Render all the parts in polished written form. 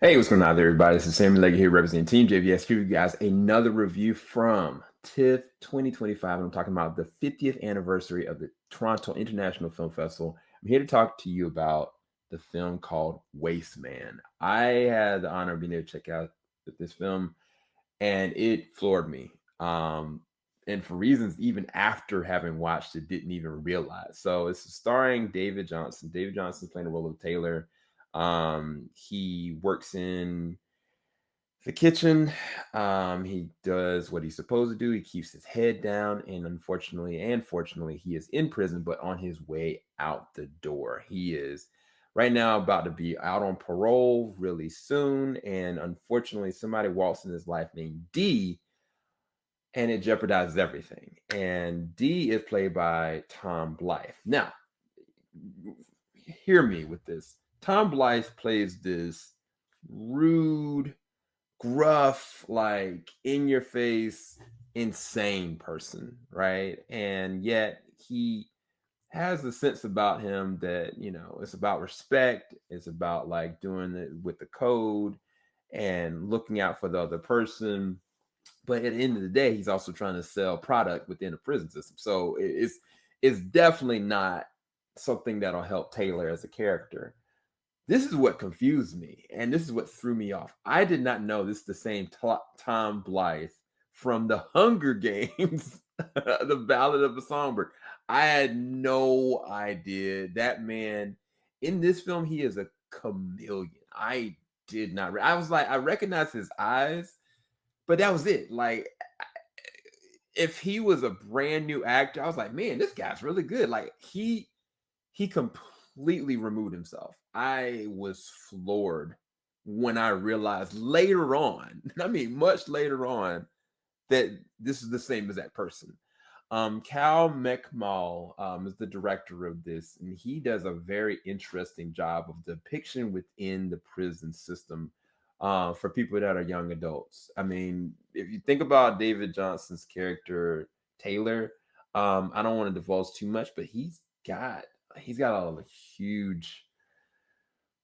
Hey, what's going on there, everybody? This is Sammy Leggy here representing TeamJVS. Here you guys another review from TIFF 2025. I'm talking about the 50th anniversary of the Toronto International Film Festival. I'm here to talk to you about the film called Wasteman. I had the honor of being able to check out this film, and it floored me. And for reasons even after having watched it, didn't even realize. So it's starring David Jonsson. David Johnson's playing the role of Taylor. He works in the kitchen. He does what he's supposed to do. He keeps his head down, and unfortunately and fortunately, he is in prison, but on his way out the door. He is right now about to be out on parole really soon, and unfortunately, somebody walks in his life named D, and it jeopardizes everything. And D is played by Tom Blyth. Now, hear me with this. Tom Blyth plays this rude, gruff, like in your face, insane person, right? And yet he has a sense about him that, it's about respect, it's about like doing it with the code and looking out for the other person. But at the end of the day, he's also trying to sell product within the prison system. So it's definitely not something that'll help Taylor as a character. This is what confused me, and this is what threw me off. I did not know this is the same Tom Blyth from the Hunger Games, the Ballad of a Songbird. I had no idea that man in this film. He is a chameleon. I did not. I was like, I recognized his eyes, but that was it. Like, if he was a brand new actor, I was like, man, this guy's really good. Like he completely removed himself. I was floored when I realized later on, I mean, much later on, that this is the same as that person. Cal McMau is the director of this, and he does a very interesting job of depiction within the prison system for people that are young adults. I mean, if you think about David Johnson's character Taylor, I don't want to divulge too much, but he's got a huge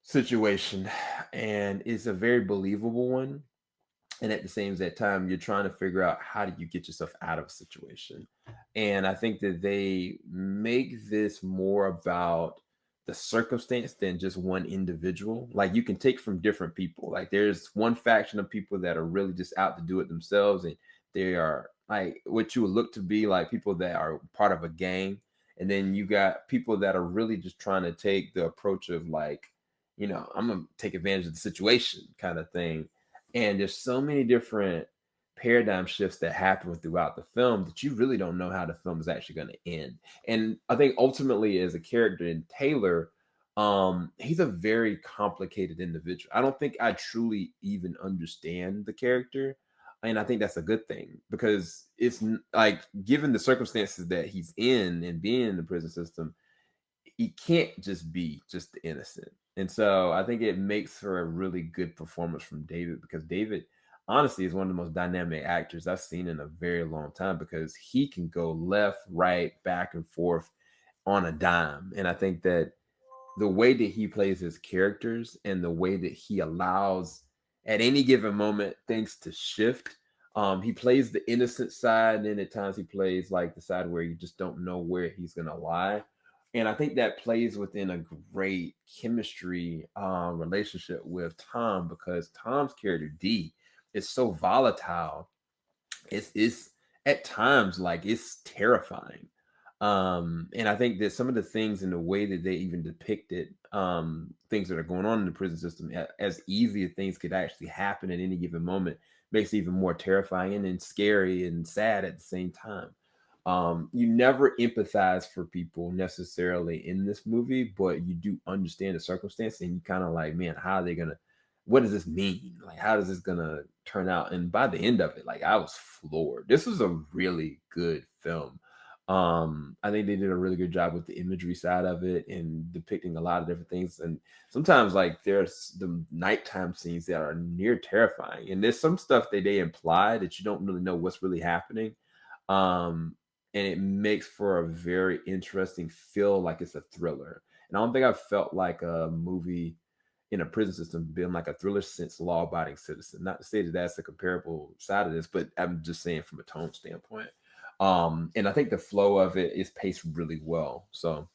situation, and it's a very believable one. And at the same time, you're trying to figure out how do you get yourself out of a situation. And I think that they make this more about the circumstance than just one individual. Like, you can take from different people. Like, there's one faction of people that are really just out to do it themselves, and they are like what you would look to be like people that are part of a gang. And then you got people that are really just trying to take the approach of like, I'm gonna take advantage of the situation kind of thing. And there's so many different paradigm shifts that happen throughout the film that you really don't know how the film is actually going to end. And I think ultimately, as a character in Taylor, he's a very complicated individual. I don't think I truly even understand the character. And I think that's a good thing, because like, given the circumstances that he's in and being in the prison system, he can't just be just the innocent. And so I think it makes for a really good performance from David, because David honestly is one of the most dynamic actors I've seen in a very long time, because he can go left, right, back and forth on a dime. And I think that the way that he plays his characters and the way that he allows at any given moment things to shift. He plays the innocent side, and then at times he plays like the side where you just don't know where he's gonna lie. And I think that plays within a great chemistry relationship with Tom, because Tom's character D is so volatile. It's at times like it's terrifying. And I think that some of the things in the way that they even depicted things that are going on in the prison system, as easy as things could actually happen at any given moment, makes it even more terrifying and scary and sad at the same time. You never empathize for people necessarily in this movie, but you do understand the circumstance, and you kind of like, man, how are they gonna? What does this mean? Like, how is this gonna turn out? And by the end of it, like, I was floored. This was a really good film. I think they did a really good job with the imagery side of it and depicting a lot of different things. And sometimes, like, there's the nighttime scenes that are near terrifying, and there's some stuff that they imply that you don't really know what's really happening. And it makes for a very interesting feel, like it's a thriller. And I don't think I've felt like a movie in a prison system, being like a thriller sense, law-abiding citizen. Not to say that that's the comparable side of this, but I'm just saying from a tone standpoint. And I think the flow of it is paced really well. So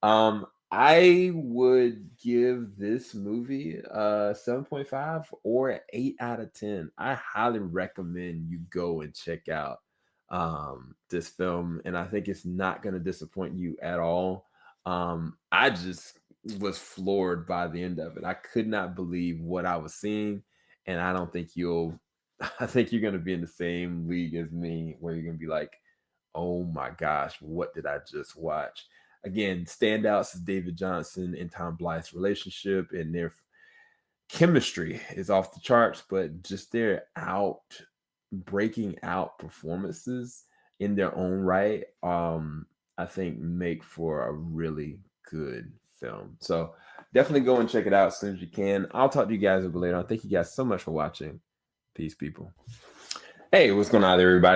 I would give this movie a 7.5 or an 8 out of 10. I highly recommend you go and check out this film, and I think it's not going to disappoint you at all. I just was floored by the end of it. I could not believe what I was seeing, and I don't think you'll I think you're going to be in the same league as me, where you're going to be like, oh my gosh, what did I just watch? Again, standouts is David Jonsson and Tom Blyth's relationship, and their chemistry is off the charts, but just their breaking out performances in their own right, I think make for a really good film. So definitely go and check it out as soon as you can. I'll talk to you guys a bit later on. Thank you guys so much for watching. Peace, people. Hey, what's going on, everybody?